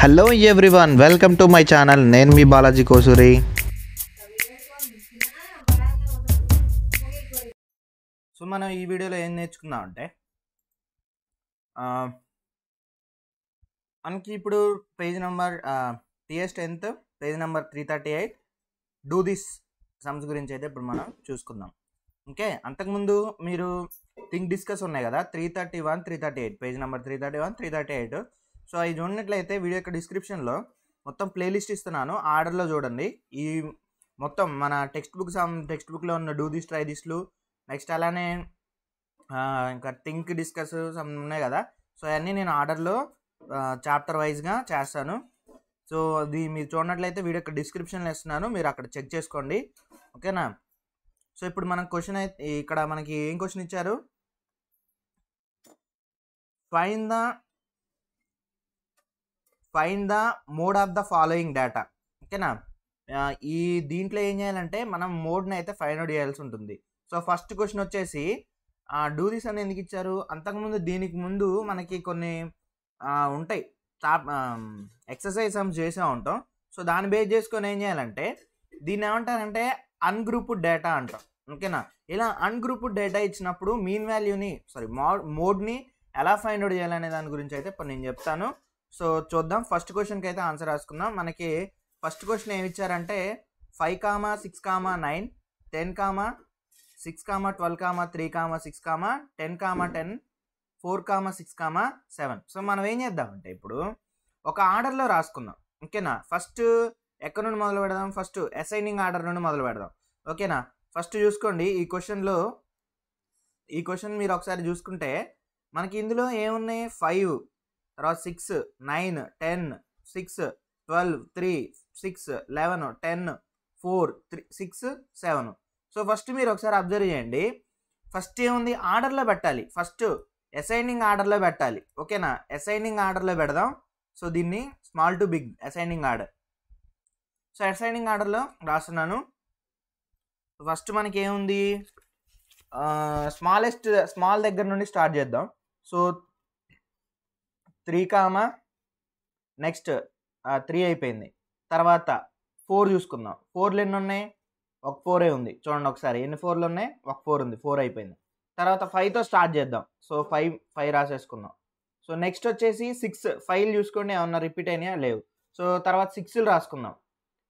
Hello everyone, welcome to my channel. నేను మీ Balaji Kosuri. So మనం ఈ వీడియోలో ఏం నేర్చుకుందాం అంటే మనకి ఇప్పుడు page number TS 10th page number 338 do this sums గురించి అయితే ఇప్పుడు మనం చూసుకుందాం. ఓకే, అంతకుముందు మీరు థింక్ డిస్కస్ ఉన్నాయి కదా, 331 338 పేజ్ నెంబర్ 331 338. సో అవి చూడనట్లయితే వీడియో యొక్క డిస్క్రిప్షన్లో మొత్తం ప్లేలిస్ట్ ఇస్తున్నాను, ఆర్డర్లో చూడండి. ఈ మొత్తం మన టెక్స్ట్ బుక్లో ఉన్న డూ దిస్ ట్రై దిస్లు, నెక్స్ట్ అలానే ఇంకా థింక్ డిస్కస్ సమ్ ఉన్నాయి కదా, సో అవన్నీ నేను ఆర్డర్లో చాప్టర్ వైజ్గా చేస్తాను. సో అది మీరు చూడనట్లయితే వీడియో యొక్క డిస్క్రిప్షన్లో ఇస్తున్నాను, మీరు అక్కడ చెక్ చేసుకోండి. ఓకేనా? సో ఇప్పుడు మనం క్వశ్చన్ అయితే ఇక్కడ మనకి ఏం క్వశ్చన్ ఇచ్చారు, find the mode of the following data. ఓకేనా? ఈ దీంట్లో ఏం చేయాలంటే మనం మోడ్ని అయితే ఫైండ్ అవుట్ చేయాల్సి ఉంటుంది. సో ఫస్ట్ క్వశ్చన్ వచ్చేసి డూ దిస్ అని ఎందుకు ఇచ్చారు, అంతకుముందు దీనికి ముందు మనకి కొన్ని ఉంటాయి ఎక్సర్సైజ్ సమ్స్ చేసే ఉంటాం. సో దాన్ని బేస్ చేసుకొని ఏం చేయాలంటే దీన్ని ఏమంటారంటే అన్గ్రూప్డ్ డేటా అంటాం. ఓకేనా? ఇలా అన్గ్రూప్డ్ డేటా ఇచ్చినప్పుడు మీన్ వాల్యూని మోడ్ని ఎలా ఫైండ్ అవుట్ చేయాలనే దాని గురించి అయితే ఇప్పుడు నేను చెప్తాను. సో చూద్దాం. ఫస్ట్ క్వశ్చన్కి అయితే ఆన్సర్ రాసుకుందాం. మనకి ఫస్ట్ క్వశ్చన్ ఏమి ఇచ్చారంటే 5, 6, 9, 10, 6, 12, 3, 6, 10, 10, 4, 6, 7. సో మనం ఏం చేద్దామంటే ఇప్పుడు ఒక ఆర్డర్లో రాసుకుందాం. ఓకేనా? ఫస్ట్ ఎక్కడ నుండి మొదలు పెడదాం, ఫస్ట్ అసైనింగ్ ఆర్డర్ నుండి మొదలు పెడదాం. ఓకేనా? ఫస్ట్ చూసుకోండి ఈ క్వశ్చన్ మీరు ఒకసారి చూసుకుంటే మనకి ఇందులో ఏమున్నాయి, 5, తర్వాత 6, 9, 10, 6, 12, 3, 6, 11, 10, 4, 3, 6, 7. సో ఫస్ట్ మీరు ఒకసారి అబ్జర్వ్ చేయండి. ఫస్ట్ ఏముంది, ఆర్డర్లో పెట్టాలి, ఫస్ట్ అసైనింగ్ ఆర్డర్లో పెట్టాలి. ఓకేనా? అసైనింగ్ ఆర్డర్లో పెడదాం. సో దీన్ని small to big ascending order. So ascending ఆర్డర్లో రాస్తున్నాను. ఫస్ట్ మనకి ఏముంది, స్మాల్ దగ్గర నుండి స్టార్ట్ చేద్దాం. సో 3, నెక్స్ట్ 3 అయిపోయింది. తర్వాత 4 చూసుకుందాం. 4లు ఎన్ని ఉన్నాయి, ఒక 4 ఉంది. చూడండి ఒకసారి ఎన్ని 4లు ఉన్నాయి, ఒక 4 ఉంది, 4 అయిపోయింది. తర్వాత 5తో స్టార్ట్ చేద్దాం. సో 5 రాసేసుకుందాం. సో నెక్స్ట్ వచ్చేసి 6, 5 చూసుకోండి ఏమన్నా రిపీట్ అయినాయా, లేవు. సో తర్వాత 6లు రాసుకుందాం.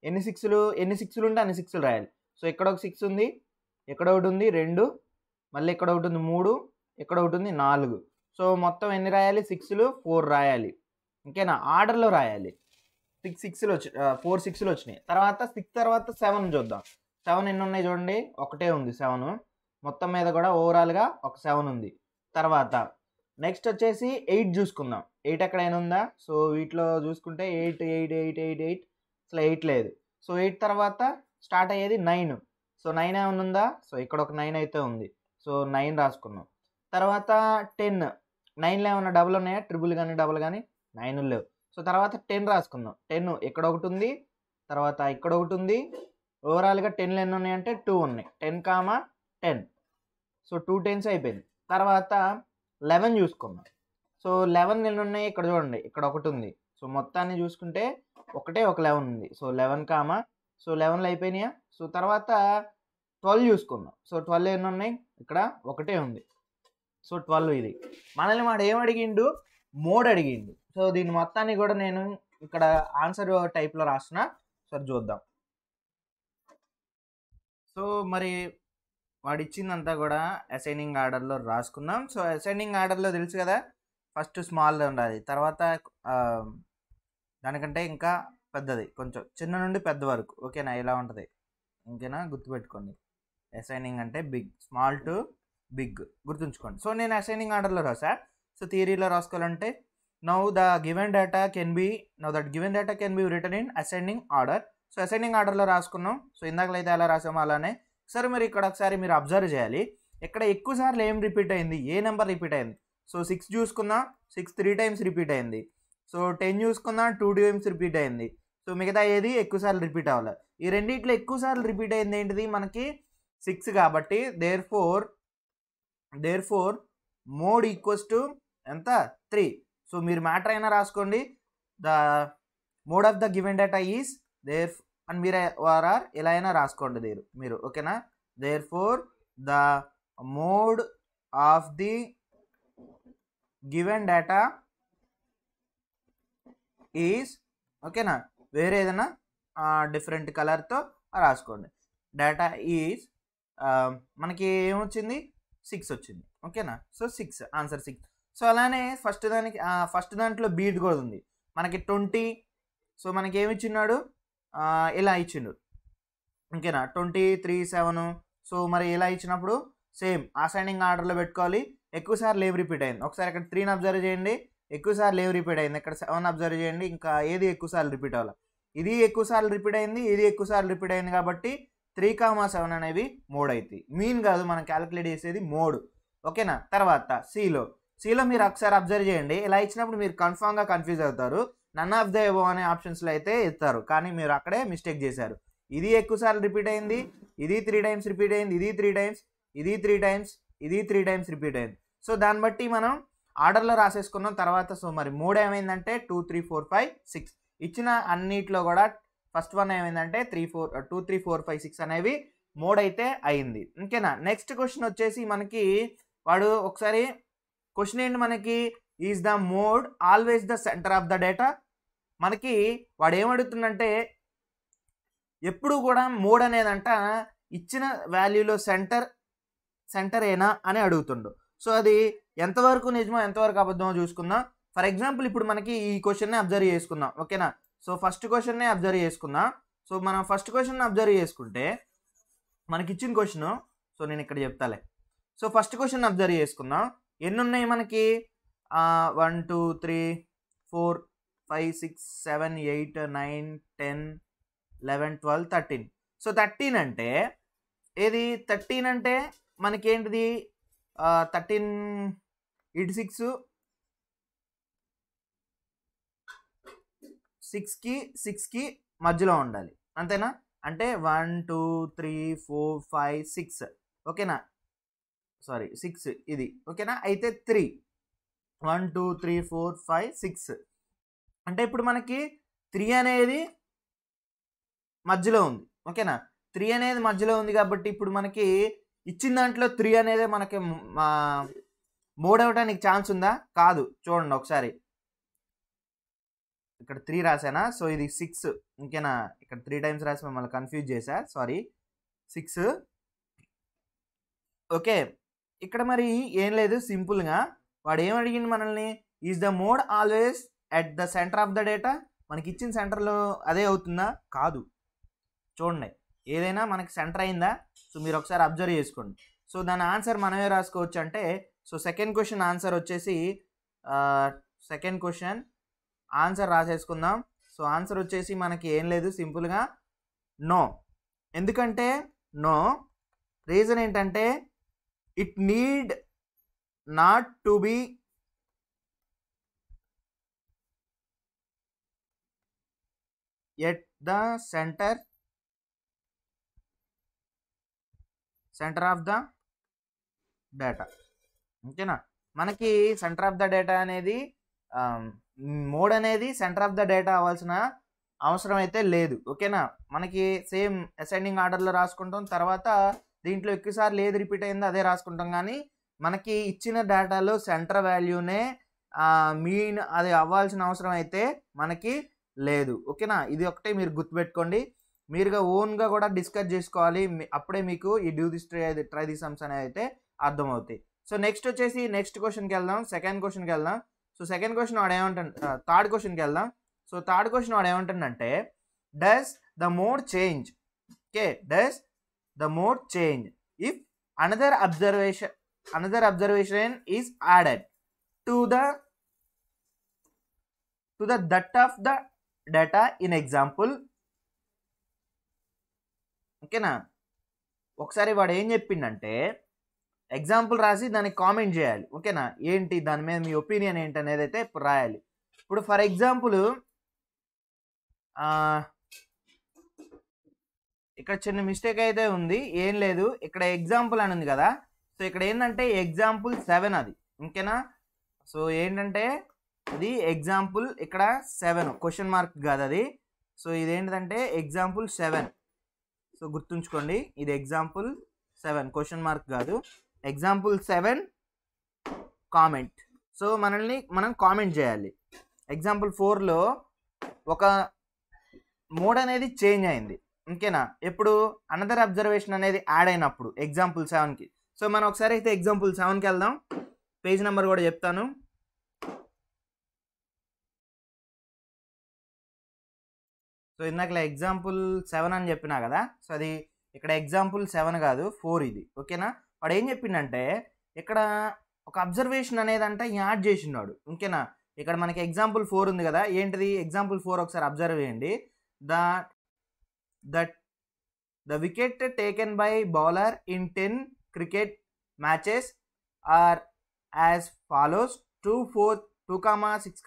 ఎన్ని 6లు ఉంటే అన్ని 6లు రాయాలి. సో ఇక్కడ ఒక 6 ఉంది, ఇక్కడ ఒకటి ఉంది 2, మళ్ళీ ఇక్కడ ఒకటి ఉంది 3, ఇక్కడ ఒకటి ఉంది 4. సో మొత్తం ఎన్ని రాయాలి, 6లు 4 రాయాలి. ఓకేనా? ఆర్డర్లో రాయాలి. 4 6లు వచ్చినాయి. తర్వాత 6 తర్వాత 7 చూద్దాం. 7 ఎన్ని ఉన్నాయి చూడండి, ఒకటే ఉంది 7. మొత్తం మీద కూడా ఓవరాల్గా ఒక 7 ఉంది. తర్వాత నెక్స్ట్ వచ్చేసి 8 చూసుకుందాం. 8 ఎక్కడైనా ఉందా, సో వీటిలో చూసుకుంటే 8 8 8 8 8 అసలు 8 లేదు. సో 8 తర్వాత స్టార్ట్ అయ్యేది 9. సో 9 ఏమైనా ఉందా, సో ఇక్కడ ఒక 9 అయితే ఉంది. సో 9 రాసుకున్నాం. తర్వాత 10, 9లో ఏమైనా డబుల్ ఉన్నాయా, ట్రిపుల్ కానీ డబుల్ కానీ, 9 లేవు. సో తర్వాత 10 రాసుకుందాం. 10 ఇక్కడ ఒకటి ఉంది, తర్వాత ఇక్కడ ఒకటి ఉంది. ఓవరాల్గా 10లో ఎన్ని ఉన్నాయంటే 2 ఉన్నాయి. 10, 10. సో 2 10s అయిపోయింది. తర్వాత 11 చూసుకుందాం. సో 11 ఎన్ని ఉన్నాయి, ఇక్కడ చూడండి ఇక్కడ ఒకటి ఉంది. సో మొత్తాన్ని చూసుకుంటే ఒకటే ఒక 11 ఉంది. సో 11, సో 11లో అయిపోయినాయా. సో తర్వాత 12 చూసుకుందాం. సో 12 ఎన్ని ఉన్నాయి, ఇక్కడ ఒకటే ఉంది. సో 12 ఇది. మనల్ని వాడు ఏం అడిగిండు, మోడ్ అడిగిండు. సో దీని మొత్తాన్ని కూడా నేను ఇక్కడ ఆన్సర్ టైప్లో రాస్తున్నా. సరే చూద్దాం. సో మరి వాడు ఇచ్చిందంతా కూడా అసైనింగ్ ఆర్డర్లో రాసుకుందాం. సో అసైనింగ్ ఆర్డర్లో తెలుసు కదా, ఫస్ట్ స్మాల్ ఉండాలి, తర్వాత దానికంటే ఇంకా పెద్దది, కొంచెం చిన్న నుండి పెద్ద వరకు. ఓకేనా? ఇలా ఉంటుంది. ఓకేనా? గుర్తుపెట్టుకోండి. అసైనింగ్ అంటే బిగ్, స్మాల్ టు బిగ్ గుర్తుంచుకోండి. సో నేను అసైనింగ్ ఆర్డర్లో రాసా. సో థియరీలో రాసుకోవాలంటే now that given data can be written in ascending order. So ascending ఆర్డర్లో రాసుకున్నాం. సో ఇందాకలో అయితే ఎలా రాసామో అలానే. సరే మరి ఇక్కడ ఒకసారి మీరు అబ్జర్వ్ చేయాలి, ఇక్కడ ఎక్కువ సార్లు ఏం రిపీట్ అయింది, ఏ నెంబర్ రిపీట్ అయింది. సో 6 చూసుకుందాం, 6 3 times రిపీట్ అయింది. సో 10 చూసుకుందాం, 2 times రిపీట్ అయింది. సో మిగతా ఏది ఎక్కువసార్లు రిపీట్ అవ్వాలి. ఈ రెండిట్లో ఎక్కువ సార్లు రిపీట్ అయింది ఏంటిది, మనకి 6 కాబట్టి therefore mode equals to ఎంత, 3. సో మీరు మ్యాటర్ అయినా రాసుకోండి, the mode of the given data is there అని మీరు ఆర్ ఎలా అయినా రాసుకోండి మీరు ఓకేనా. Therefore the mode of the given data is ఓకేనా, వేరే ఏదైనా డిఫరెంట్ కలర్తో రాసుకోండి. డేటా ఈజ్ మనకి ఏమొచ్చింది 6 వచ్చింది ఓకేనా. So 6 answer 6. సో అలానే ఫస్ట్ దాంట్లో బీట్ కూడా ఉంది మనకి 20. సో మనకి ఏమి ఇచ్చిన్నాడు ఇలా ఇచ్చిండు ఓకేనా 23 7. సో మరి ఇలా ఇచ్చినప్పుడు సేమ్ అసైనింగ్ ఆర్డర్లో పెట్టుకోవాలి. ఎక్కువసార్లు ఏం రిపీట్ అయింది ఒకసారి ఇక్కడ 3ని అబ్జర్వ్ చేయండి, ఎక్కువసార్లు ఏం రిపీట్ అయింది ఇక్కడ 7 అబ్జర్వ్ చేయండి, ఇంకా ఏది ఎక్కువసార్లు రిపీట్ అవ్వాలి, ఇది ఎక్కువసార్లు రిపీట్ అయింది, ఇది ఎక్కువసార్లు రిపీట్ అయింది కాబట్టి 3, 7 అనేవి మోడ్ అవుతాయి. మీన్ కాదు మనం క్యాలిక్యులేట్ చేసేది మోడ్ ఓకేనా. తర్వాత సిలో మీరు ఒకసారి అబ్జర్వ్ చేయండి, ఇలా ఇచ్చినప్పుడు మీరు కన్ఫామ్గా కన్ఫ్యూజ్ అవుతారు. నన్ ఆఫ్ ద ఎబో అనే ఆప్షన్స్లో అయితే ఇస్తారు కానీ మీరు అక్కడే మిస్టేక్ చేశారు. ఇది ఎక్కువసార్లు రిపీట్ అయింది, ఇది 3 times రిపీట్ అయింది, ఇది 3 times, ఇది 3 times, ఇది 3 times రిపీట్ అయింది. సో దాన్ని బట్టి మనం ఆర్డర్లో రాసేసుకున్నాం తర్వాత. సో మరి మోడ్ ఏమైందంటే 2 3 4 5 6 ఇచ్చిన అన్నిట్లో కూడా ఫస్ట్ వన్ ఏమైందంటే 2 3 4 5 6 అనేవి మోడ్ అయితే అయింది ఓకేనా. నెక్స్ట్ క్వశ్చన్ వచ్చేసి మనకి వాడు ఒకసారి క్వశ్చన్ ఏంటి మనకి, is the mode always the centre of the data. మనకి వాడు ఏమడుగుతుందంటే ఎప్పుడు కూడా మోడ్ అనేదంట ఇచ్చిన వాల్యూలో సెంటర్ ఏనా అని అడుగుతుండు. సో అది ఎంతవరకు నిజమో ఎంతవరకు అబద్ధమో చూసుకుందాం. ఫర్ ఎగ్జాంపుల్ ఇప్పుడు మనకి ఈ క్వశ్చన్ని అబ్జర్వ్ చేసుకుందాం ఓకేనా. సో ఫస్ట్ క్వశ్చన్నే అబ్జర్వ్ చేసుకుందాం. సో మనం ఫస్ట్ క్వశ్చన్ అబ్జర్వ్ చేసుకుంటే మనకి ఇచ్చిన క్వశ్చన్, సో నేను ఇక్కడ చెప్తాలే. సో ఫస్ట్ క్వశ్చన్ అబ్జర్వ్ చేసుకుందాం. ఎన్ని ఉన్నాయి మనకి 1 2 3 4 5 6 7 8 9 10 11 12 13. సో 13 అంటే ఏది 13 అంటే మనకి ఏంటిది 13 ఇటు 6కి మధ్యలో ఉండాలి అంతేనా. అంటే 1 2 3 4 5 6 ఓకేనా, సారీ 6 ఇది ఓకేనా. అయితే 3 1 2 3 4 5 6 అంటే ఇప్పుడు మనకి 3 అనేది మధ్యలో ఉంది ఓకేనా. 3 అనేది మధ్యలో ఉంది కాబట్టి ఇప్పుడు మనకి ఇచ్చిన దాంట్లో 3 అనేది మనకి మోడ్ అవ్వడానికి ఛాన్స్ ఉందా? కాదు. చూడండి ఒకసారి ఇక్కడ 3 రాసానా, సో ఇది 6 ఓకేనా. ఇక్కడ 3 times రాసి మిమ్మల్ని కన్ఫ్యూజ్ చేశా, సారీ 6 ఓకే. ఇక్కడ మరి ఏం లేదు, సింపుల్గా వాడు ఏం అడిగింది మనల్ని, is the mode always at the centre of the data. మనకి ఇచ్చిన సెంటర్లో అదే అవుతుందా? కాదు. చూడండి ఏదైనా మనకి సెంటర్ అయిందా? సో మీరు ఒకసారి అబ్జర్వ్ చేసుకోండి. సో దాని ఆన్సర్ మనమే రాసుకోవచ్చు అంటే, సో సెకండ్ క్వశ్చన్ ఆన్సర్ వచ్చేసి సెకండ్ క్వశ్చన్ ఆన్సర్ రాసేసుకుందాం. సో ఆన్సర్ వచ్చేసి మనకి ఏం లేదు, సింపుల్గా నో. ఎందుకంటే నో రీజన్ ఏంటంటే it need not to be at the centre of the data ఓకేనా. మనకి సెంటర్ ఆఫ్ ద డేటా అనేది మోడ్ అనేది సెంటర్ ఆఫ్ ద డేటా అవ్వాల్సిన అవసరం అయితే లేదు ఓకేనా. మనకి సేమ్ అసెండింగ్ ఆర్డర్లో రాసుకుంటాం, తర్వాత దీంట్లో ఎక్కువసార్లు ఏది రిపీట్ అయిందో అదే రాసుకుంటాం, కానీ మనకి ఇచ్చిన డేటాలో సెంటర్ వాల్యూనే మీన్ అది అవ్వాల్సిన అవసరం అయితే మనకి లేదు ఓకేనా. ఇది ఒకటే మీరు గుర్తుపెట్టుకోండి, మీరుగా ఓన్గా కూడా డిస్కస్ చేసుకోవాలి, అప్పుడే మీకు ఈ do this try the sums అనేవి అయితే అర్థమవుతాయి. సో నెక్స్ట్ వచ్చేసి నెక్స్ట్ క్వశ్చన్కి వెళ్దాం, సెకండ్ క్వశ్చన్కి వెళ్దాం. సో సెకండ్ క్వశ్చన్ వాడు ఏమంటాడు, థర్డ్ క్వశ్చన్కి వెళ్దాం. సో థర్డ్ క్వశ్చన్ వాడు ఏమంటుందంటే does the mode change, okay, does the mode change if another observation is added to the that of the data in example ఓకేనా. ఒకసారి వాడు ఏం చెప్పిండంటే ఎగ్జాంపుల్ రాసి దానికి కామెంట్ చేయాలి ఓకేనా. ఏంటి దాని మీద మీ ఒపీనియన్ ఏంటి అనేది అయితే ఇప్పుడు రాయాలి. ఇప్పుడు ఫర్ ఎగ్జాంపుల్ ఇక్కడ చిన్న మిస్టేక్ అయితే ఉంది, ఏం లేదు, ఇక్కడ ఎగ్జాంపుల్ అని ఉంది కదా. సో ఇక్కడ ఏంటంటే ఎగ్జాంపుల్ 7 అది ఓకేనా. సో ఏంటంటే ఇది ఎగ్జాంపుల్ ఇక్కడ 7 క్వశ్చన్ మార్క్ కాదు అది. So ఇదేంటిదంటే example 7. సో గుర్తుంచుకోండి, ఇది ఎగ్జాంపుల్ 7 క్వశ్చన్ మార్క్ కాదు, ఎగ్జాంపుల్ 7 కామెంట్. సో మనం కామెంట్ చేయాలి. ఎగ్జాంపుల్ 4లో ఒక మోడ్ అనేది చేంజ్ అయింది, ఓకేనా? ఎప్పుడు అనదర్ అబ్జర్వేషన్ అనేది యాడ్ అయినప్పుడు ఎగ్జాంపుల్ 7కి. సో మనం ఒకసారి అయితే ఎగ్జాంపుల్ 7కి వెళ్దాం. పేజ్ నెంబర్ కూడా చెప్తాను. సో ఇందాక ఎగ్జాంపుల్ 7 అని చెప్పినా కదా, సో అది ఇక్కడ ఎగ్జాంపుల్ 7 కాదు 4 ఇది, ఓకేనా? వాడు ఏం చెప్పిండంటే ఇక్కడ ఒక అబ్జర్వేషన్ అనేది అంటే యాడ్ చేసినాడు, ఓకేనా? ఇక్కడ మనకి ఎగ్జాంపుల్ 4 ఉంది కదా, ఏంటిది ఎగ్జాంపుల్ 4 ఒకసారి అబ్జర్వ్ చేయండి. The wicket taken by bowler in 10 cricket matches are as follows 2, 4, 2, 6,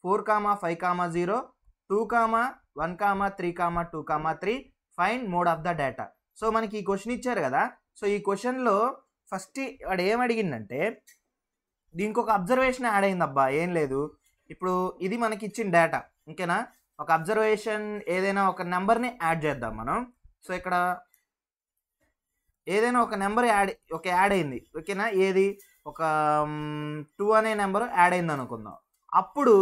4, 5, 0, 2, 1, 3, 2, 3 find mode of the data. So మనకి ఈ క్వశ్చన్ ఇచ్చారు కదా, సో ఈ క్వశ్చన్లో ఫస్ట్ వాడు ఏం అడిగిందంటే దీనికి ఒక అబ్జర్వేషన్ యాడ్ అయింది. అబ్బా ఏం లేదు, ఇప్పుడు ఇది మనకి ఇచ్చిన డేటా, ఓకేనా? ఒక అబ్జర్వేషన్ ఏదైనా ఒక నెంబర్ని యాడ్ చేద్దాం మనం. సో ఇక్కడ ఏదైనా ఒక నెంబర్ యాడ్ అయింది, ఓకేనా? ఏది ఒక 2 అనే నెంబర్ యాడ్ అయింది అనుకుందాం. అప్పుడు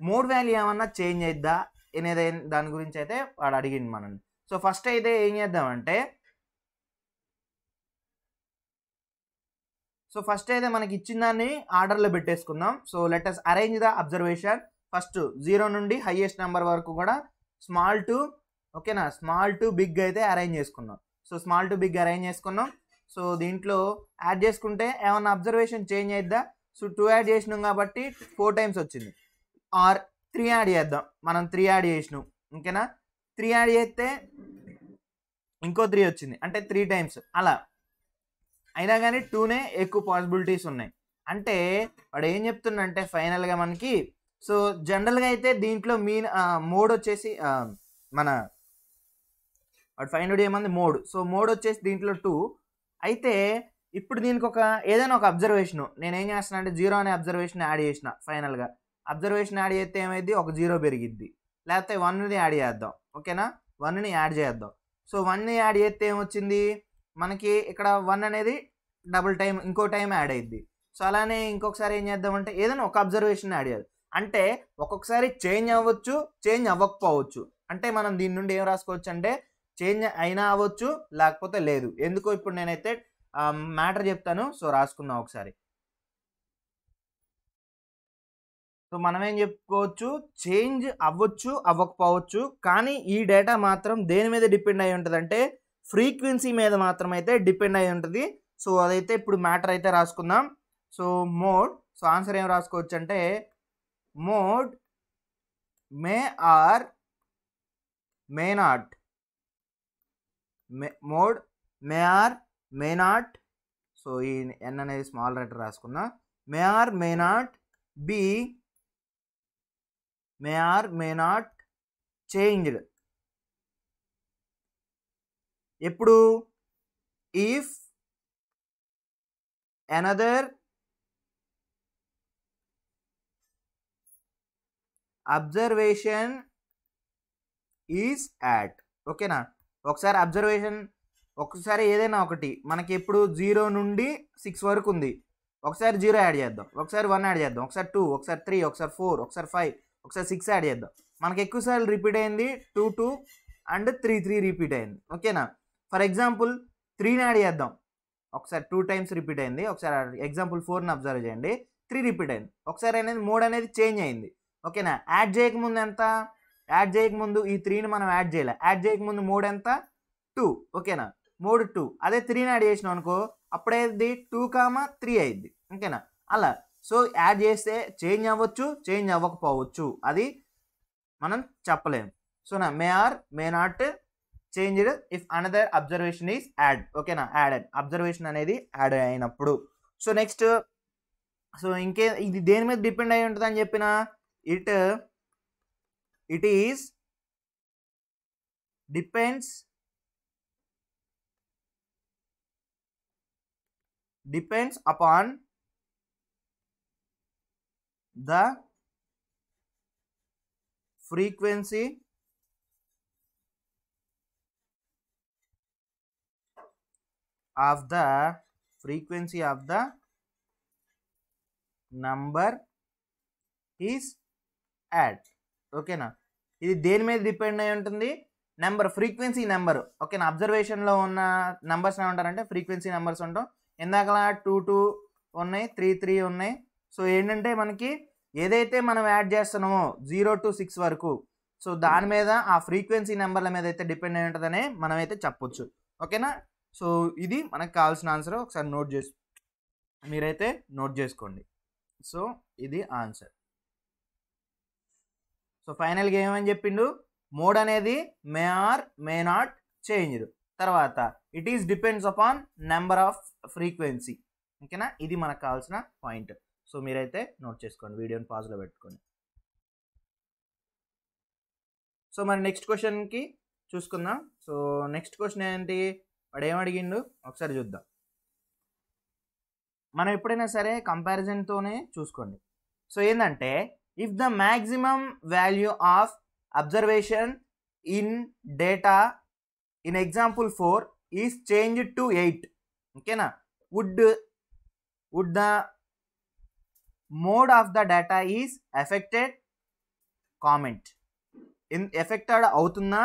మోడ్ వాల్యూ ఏమన్నా చేంజ్ అయిద్దా అనేది దాని గురించి అయితే వాడు అడిగింది మనల్ని. సో ఫస్ట్ అయితే ఏం చేద్దామంటే, సో ఫస్ట్ అయితే మనకి ఇచ్చిన దాన్ని ఆర్డర్లో పెట్టేసుకుందాం. So let us arrange the observation. First 0 నుండి హైయెస్ట్ నెంబర్ వరకు కూడా స్మాల్ టు, ఓకేనా, స్మాల్ టు బిగ్ అయితే అరేంజ్ చేసుకుందాం. So small to big arrange చేసుకున్నాం. సో దీంట్లో యాడ్ చేసుకుంటే ఏమన్నా అబ్జర్వేషన్ చేంజ్ అయిద్దా? సో 2 యాడ్ చేసినాం కాబట్టి 4 టైమ్స్ వచ్చింది. ఆర్ 3 యాడ్ చేద్దాం, మనం 3 యాడ్ చేసినాం, ఓకేనా? 3 యాడ్ చేస్తే ఇంకో 3 వచ్చింది, అంటే 3 టైమ్స్. అలా అయినా కానీ 2నే ఎక్కువ పాసిబిలిటీస్ ఉన్నాయి. అంటే వాడు ఏం చెప్తుండంటే ఫైనల్గా మనకి, సో జనరల్గా అయితే దీంట్లో మోడ్ వచ్చేసి మన వాడు ఫైండ్ అవుట్ ఏమంది మోడ్. సో మోడ్ వచ్చేసి దీంట్లో 2 అయితే ఇప్పుడు దీనికి ఏదైనా ఒక అబ్జర్వేషన్ నేనేం చేస్తున్నా అంటే 0 అనే అబ్జర్వేషన్ యాడ్ చేసిన. ఫైనల్గా అబ్జర్వేషన్ యాడ్ చేస్తే ఏమైంది, ఒక 0 పెరిగిద్ది. లేకపోతే 1ని యాడ్ చేద్దాం, ఓకేనా? 1ని యాడ్ చేద్దాం. సో 1ని యాడ్ చేస్తే ఏమొచ్చింది మనకి, ఇక్కడ 1 అనేది డబుల్ టైం ఇంకో టైం యాడ్ అయ్యిద్ది. సో అలానే ఇంకొకసారి ఏం చేద్దామంటే ఏదైనా ఒక అబ్జర్వేషన్ యాడ్ చేయాలి. అంటే ఒక్కొక్కసారి చేంజ్ అవ్వచ్చు, చేంజ్ అవ్వకపోవచ్చు. అంటే మనం దీని నుండి ఏం రాసుకోవచ్చు అంటే చేంజ్ అయినా అవ్వచ్చు, లేకపోతే లేదు. ఎందుకో ఇప్పుడు నేనైతే మ్యాటర్ చెప్తాను. సో రాసుకుందాం ఒకసారి. సో మనం ఏం చెప్పుకోవచ్చు, చేంజ్ అవ్వచ్చు, అవ్వకపోవచ్చు. కానీ ఈ డేటా మాత్రం దేని మీద డిపెండ్ అయి ఉంటుంది అంటే ఫ్రీక్వెన్సీ మీద మాత్రం అయితే డిపెండ్ అయి ఉంటుంది. సో అదైతే ఇప్పుడు మ్యాటర్ అయితే రాసుకుందాం. సో మోడ్, సో ఆన్సర్ ఏం రాసుకోవచ్చు అంటే mode may or may not, mode may or may not. So ఈ ఎన్ అనేది స్మాల్ లెటర్ రాసుకుందాం. May or may not be, may or may not changed. ఎప్పుడు if another observation is add, ఓకేనా? ఒకసారి observation ఒకసారి ఏదైనా ఒకటి మనకి ఎప్పుడు 0 నుండి 6 వరకు ఉంది. ఒకసారి 0 యాడ్ చేద్దాం, ఒకసారి 1 యాడ్ చేద్దాం, ఒకసారి 2, ఒకసారి 3, ఒకసారి 4, ఒకసారి 5, ఒకసారి 6 యాడ్ చేద్దాం. మనకి ఎక్కువసార్లు రిపీట్ అయింది 2, 2 అండ్ 3, 3 రిపీట్ అయింది, ఓకేనా? ఫర్ ఎగ్జాంపుల్ 3ని యాడ్ చేద్దాం, ఒకసారి 2 టైమ్స్ రిపీట్ అయింది. ఒకసారి ఎగ్జాంపుల్ 4ని అబ్జర్వ్ చేయండి, 3 రిపీట్ అయింది. ఒకసారి అనేది మోడ్ అనేది చేంజ్ అయింది, ఓకేనా? యాడ్ చేయకముందు ఎంత, యాడ్ చేయకముందు ఈ 3ని మనం యాడ్ చేయలే, యాడ్ చేయకముందు మోడ్ ఎంత 2, ఓకేనా? మోడ్ 2. అదే 3ని యాడ్ చేసినాం అనుకో అప్పుడేది 2, 3 అయింది, ఓకేనా? అలా సో యాడ్ చేస్తే చేంజ్ అవ్వచ్చు, చేంజ్ అవ్వకపోవచ్చు, అది మనం చెప్పలేము. సో నా may or may not changed if another observation is add, ఓకేనా? యాడెడ్ అబ్జర్వేషన్ అనేది యాడ్ అయినప్పుడు. సో నెక్స్ట్, సో ఇది దేని మీద డిపెండ్ అయి ఉంటుంది అని చెప్పిన, it is depends upon the frequency of the number is add. ఓకేనా, ఇది దేని మీద డిపెండ్ అయి ఉంటుంది? Number, frequency number. ఓకేనా, అబ్జర్వేషన్లో ఉన్న నెంబర్స్ ఏమంటారంటే ఫ్రీక్వెన్సీ నెంబర్స్ ఉంటాం. ఇందాకలా 2 ఉన్నాయి, 3 ఉన్నాయి. సో ఏంటంటే మనకి ఏదైతే మనం యాడ్ చేస్తున్నామో 0 to 6 వరకు, సో దాని మీద ఆ ఫ్రీక్వెన్సీ నెంబర్ల మీద అయితే డిపెండ్ అయి ఉంటుందని మనం అయితే చెప్పొచ్చు. ఓకేనా, సో ఇది మనకు కావాల్సిన ఆన్సర్. ఒకసారి మీరైతే నోట్ చేసుకోండి. సో ఇది ఆన్సర్. సో ఫైనల్గా ఏమని చెప్పిండు? మోడ్ అనేది మే ఆర్ మే నాట్ చేంజ్డ్. తర్వాత it is depends upon number off frequency. ఓకేనా, ఇది మనకు కావాల్సిన పాయింట్. సో మీరైతే నోట్ చేసుకోండి, వీడియోని పాజ్లో పెట్టుకోండి. సో మరి నెక్స్ట్ క్వశ్చన్కి చూసుకుందాం. సో నెక్స్ట్ క్వశ్చన్ ఏంటి, వాడు ఏమడిగిండు ఒకసారి చూద్దాం. మనం ఎప్పుడైనా సరే కంపారిజన్తోనే చూసుకోండి. సో ఏంటంటే, if the maximum value of observation in data in example 4 is changed to 8, okay na, would the mode of the data is affected? Comment. Affected అవుతుందా,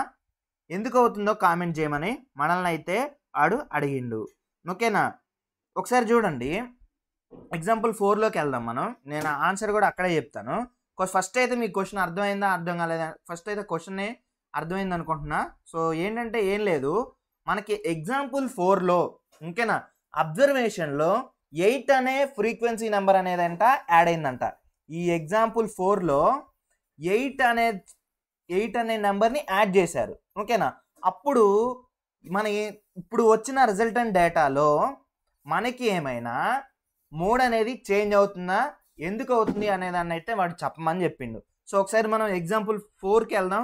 ఎందుకు అవుతుందో కామెంట్ చేయమని మనల్ని అయితే అడిగిండు. ఓకేనా, ఒకసారి చూడండి. ఎగ్జాంపుల్ 4లోకి వెళ్దాం మనం. నేను ఆన్సర్ కూడా అక్కడే చెప్తాను. ఫస్ట్ అయితే మీకు క్వశ్చన్ అర్థమైందా అర్థం కాలేదా? ఫస్ట్ అయితే క్వశ్చన్ అర్థమైంది అనుకుంటున్నా. సో ఏంటంటే ఏం లేదు, మనకి ఎగ్జాంపుల్ 4లో ఓకేనా అబ్జర్వేషన్లో 8 అనే ఫ్రీక్వెన్సీ నెంబర్ అనేదంట యాడ్ అయిందంట. ఈ ఎగ్జాంపుల్ 4లో 8 అనే నెంబర్ని యాడ్ చేశారు. ఓకేనా, అప్పుడు ఇప్పుడు వచ్చిన రిజల్టెంట్ డేటాలో మనకి ఏమైనా మోడ్ అనేది చేంజ్ అవుతుందా, ఎందుకు అవుతుంది అనేదాన్ని అయితే వాడు చెప్పమని చెప్పిండు. సో ఒకసారి మనం ఎగ్జాంపుల్ 4కి వెళ్దాం.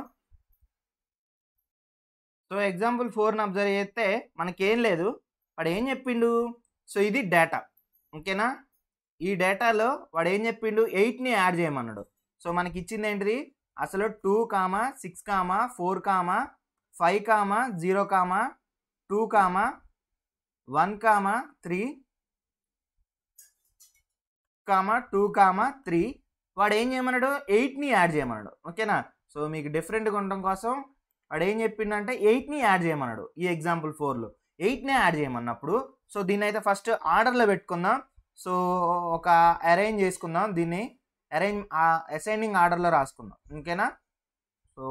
సో ఎగ్జాంపుల్ 4ని అబ్జర్వ్ చేస్తే మనకేం లేదు, వాడు ఏం చెప్పిండు? సో ఇది డేటా. ఓకేనా, ఈ డేటాలో వాడు ఏం చెప్పిండు? 8ని యాడ్ చేయమన్నాడు. సో మనకి ఇచ్చింది ఏంటిది? అసలు 2, 6, 4, 5, 0, 2, 1, 3, 2, 3 వాడు ఏం చేయమన్నాడు? 8ని యాడ్ చేయమన్నాడు. ఓకేనా, సో మీకు డిఫరెంట్గా ఉండడం కోసం వాడు ఏం చెప్పిండంటే 8ని యాడ్ చేయమన్నాడు. ఈ ఎగ్జాంపుల్ 4లో 8ని యాడ్ చేయమన్నప్పుడు సో దీన్ని అయితే ఫస్ట్ ఆర్డర్లో పెట్టుకుందాం. సో ఒక అరేంజ్ చేసుకుందాం, దీన్ని అసైనింగ్ ఆర్డర్లో రాసుకుందాం. ఓకేనా, సో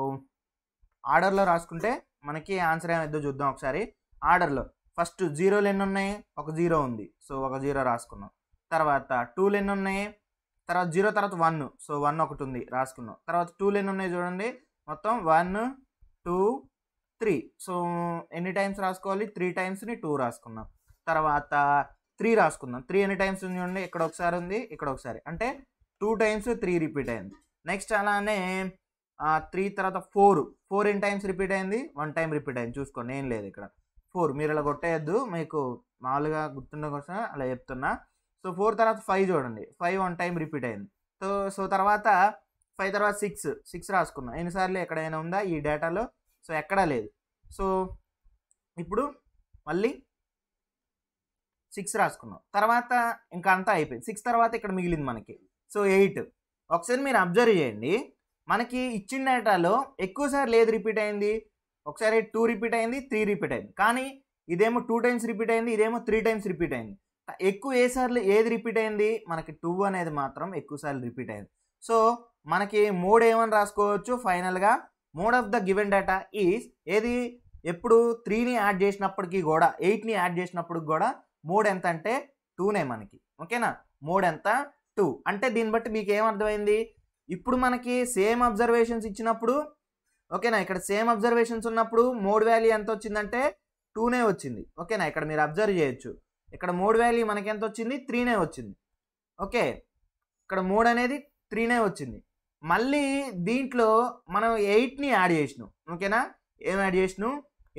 ఆర్డర్లో రాసుకుంటే మనకి ఆన్సర్ ఏమైందో చూద్దాం ఒకసారి. ఆర్డర్లో ఫస్ట్ 0లు ఎన్ని ఉన్నాయి? ఒక 0 ఉంది, సో ఒక 0 రాసుకున్నాం. తర్వాత 2లు ఎన్ని ఉన్నాయి? తర్వాత 0 తర్వాత 1, సో 1 ఒకటి ఉంది రాసుకున్నాం. తర్వాత 2లు ఎన్ని ఉన్నాయి చూడండి, మొత్తం 1, 2, 3. సో ఎన్ని టైమ్స్ రాసుకోవాలి? 3 టైమ్స్ని 2 రాసుకున్నాం. తర్వాత 3 రాసుకుందాం. 3 ఎన్ని టైమ్స్ ఉంది చూడండి, ఇక్కడ ఒకసారి ఉంది, ఇక్కడ ఒకసారి, అంటే 2 టైమ్స్ 3 రిపీట్ అయింది. నెక్స్ట్ అలానే 3 తర్వాత 4 ఎన్ని టైమ్స్ రిపీట్ అయింది? 1 టైం రిపీట్ అయింది. చూసుకోండి, ఏం లేదు ఇక్కడ 4, మీరు ఇలా కొట్టేయద్దు, మీకు మామూలుగా గుర్తుండ కోసం అలా చెప్తున్నా. సో 4 తర్వాత 5 చూడండి, 5 1 టైం రిపీట్ అయింది. సో తర్వాత 5 తర్వాత 6 రాసుకున్నాం. ఎన్నిసార్లు ఎక్కడైనా ఉందా ఈ డేటాలో? సో ఎక్కడా లేదు. సో ఇప్పుడు మళ్ళీ 6 రాసుకున్నాం. తర్వాత ఇంకా అంతా అయిపోయింది. 6 తర్వాత ఇక్కడ మిగిలింది మనకి సో 8. ఒకసారి మీరు అబ్జర్వ్ చేయండి, మనకి ఇచ్చిన డేటాలో ఎక్కువసార్లు ఏది రిపీట్ అయింది? ఒకసారి 2 రిపీట్ అయింది, 3 రిపీట్ అయింది. కానీ ఇదేమో 2 టైమ్స్ రిపీట్ అయింది, ఇదేమో 3 టైమ్స్ రిపీట్ అయింది. ఎక్కువ ఏది రిపీట్ అయింది? మనకి 2 అనేది మాత్రం ఎక్కువసార్లు రిపీట్ అయింది. సో మనకి మోడ్ ఏమని రాసుకోవచ్చు ఫైనల్గా? Mode of the given data is ఏది? ఎప్పుడు 3ని యాడ్ చేసినప్పటికీ కూడా 8ని యాడ్ చేసినప్పటికి కూడా మోడ్ ఎంత అంటే 2నే మనకి. ఓకేనా, మోడ్ ఎంత? 2. అంటే దీన్ని బట్టి మీకు ఏమర్థమైంది? ఇప్పుడు మనకి సేమ్ అబ్జర్వేషన్స్ ఇచ్చినప్పుడు, ఓకేనా, ఇక్కడ సేమ్ అబ్జర్వేషన్స్ ఉన్నప్పుడు మోడ్ వాల్యూ ఎంత వచ్చిందంటే 2నే వచ్చింది. ఓకేనా, ఇక్కడ మీరు అబ్జర్వ్ చేయొచ్చు, ఇక్కడ మోడ్ వాల్యూ మనకి ఎంత వచ్చింది? 3నే వచ్చింది. ఓకే, ఇక్కడ మోడ్ అనేది 3నే వచ్చింది. మళ్ళీ దీంట్లో మనం 8ని యాడ్ చేసినాం. ఓకేనా, ఏం యాడ్ చేసినాం?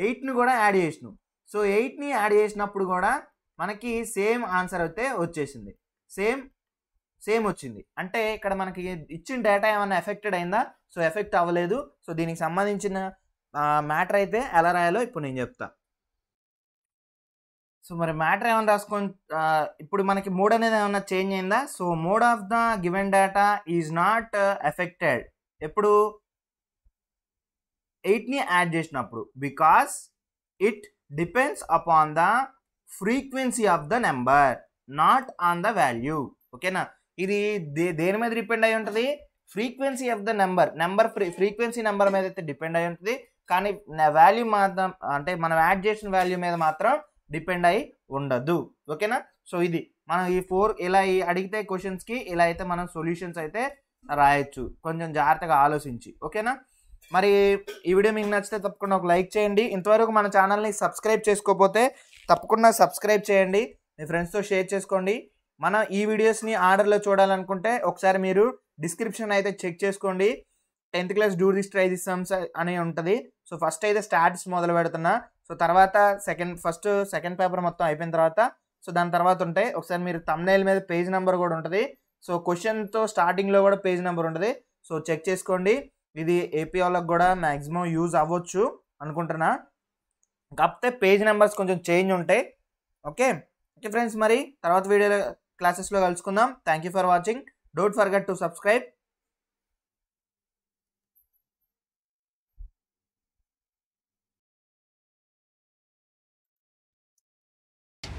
8ని కూడా యాడ్ చేసినాం. సో 8ని యాడ్ చేసినప్పుడు కూడా మనకి సేమ్ ఆన్సర్ అయితే వచ్చేసింది. సేమ్ వచ్చింది. అంటే ఇక్కడ మనకి ఇచ్చిన డేటా ఏమన్నా ఎఫెక్టెడ్ అయిందా? సో ఎఫెక్ట్ అవ్వలేదు. సో దీనికి సంబంధించిన మ్యాటర్ అయితే ఎలా రాయాలో ఇప్పుడు నేను చెప్తా. సో మరి మ్యాటర్ ఏమైనా రాసుకొని ఇప్పుడు మనకి మోడ్ అనేది ఏమన్నా చేంజ్ అయిందా? So mode of the given data is not affected ఎప్పుడు 8ని యాడ్ చేసినప్పుడు, because it depends upon the frequency of the number, not on the value. ఓకేనా? ఇది దేని మీద డిపెండ్ అయి ఉంటుంది? Frequency of the number frequency number మీద అయితే డిపెండ్ అయి ఉంటుంది, కానీ వాల్యూ మాత్రం అంటే మనం యాడ్ చేసిన వాల్యూ మీద మాత్రం డిపెండ్ అయి ఉండదు. ఓకేనా? సో ఇది మనం ఈ 4 ఇలా అడిగితే క్వశ్చన్స్కి ఇలా అయితే మనం సొల్యూషన్స్ అయితే రాయొచ్చు, కొంచెం జాగ్రత్తగా ఆలోచించి. ఓకేనా? మరి ఈ వీడియో మీకు నచ్చితే తప్పకుండా ఒక లైక్ చేయండి. ఇంతవరకు మన ఛానల్ని సబ్స్క్రైబ్ చేసుకోకపోతే తప్పకుండా సబ్స్క్రైబ్ చేయండి, మీ ఫ్రెండ్స్తో షేర్ చేసుకోండి. మన ఈ వీడియోస్ని ఆర్డర్లో చూడాలనుకుంటే ఒకసారి మీరు డిస్క్రిప్షన్ అయితే చెక్ చేసుకోండి. 10th class do this try this sums అని ఉంటుంది. సో ఫస్ట్ అయితే స్టార్ట్స్ మొదలు పెడుతున్నా. సో తర్వాత సెకండ్ పేపర్ మొత్తం అయిపోయిన తర్వాత సో దాని తర్వాత ఉంటాయి. ఒకసారి మీరు థంబ్నెయిల్ మీద పేజ్ నెంబర్ కూడా ఉంటుంది. సో క్వశ్చన్తో స్టార్టింగ్లో కూడా పేజ్ నెంబర్ ఉంటుంది. సో చెక్ చేసుకోండి. ఇది ఏపీ వాళ్ళకి కూడా మ్యాక్సిమం యూజ్ అవ్వచ్చు అనుకుంటున్నా, కాకపోతే పేజ్ నెంబర్స్ కొంచెం చేంజ్ ఉంటాయి. ఓకే ఫ్రెండ్స్, మరి తర్వాత వీడియోలో క్లాసెస్లో కలుసుకుందాం. Thank you for watching. Don't forget to subscribe.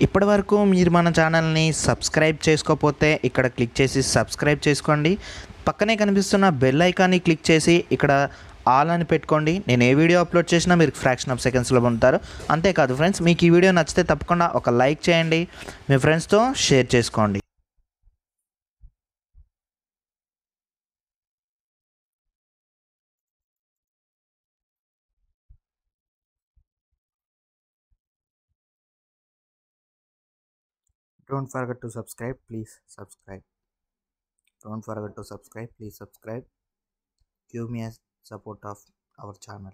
ఇప్పటి వరకు మీరు మన ఛానల్ని సబ్స్క్రైబ్ చేసుకోకపోతే ఇక్కడ క్లిక్ చేసి సబ్స్క్రైబ్ చేసుకోండి. పక్కనే కనిపిస్తున్న బెల్ ఐకాన్ని క్లిక్ చేసి ఇక్కడ ఆల్ అని పెట్టుకోండి. నేను ఏ వీడియో అప్లోడ్ చేసినా మీరు ఫ్రాక్షన్ ఆఫ్ సెకండ్స్లో పొందుతారు. అంతేకాదు ఫ్రెండ్స్, మీకు ఈ వీడియో నచ్చితే తప్పకుండా ఒక లైక్ చేయండి, మీ ఫ్రెండ్స్తో షేర్ చేసుకోండి. Don't forget to subscribe. Please subscribe. Don't forget to subscribe. Please subscribe. Give me a support of our channel.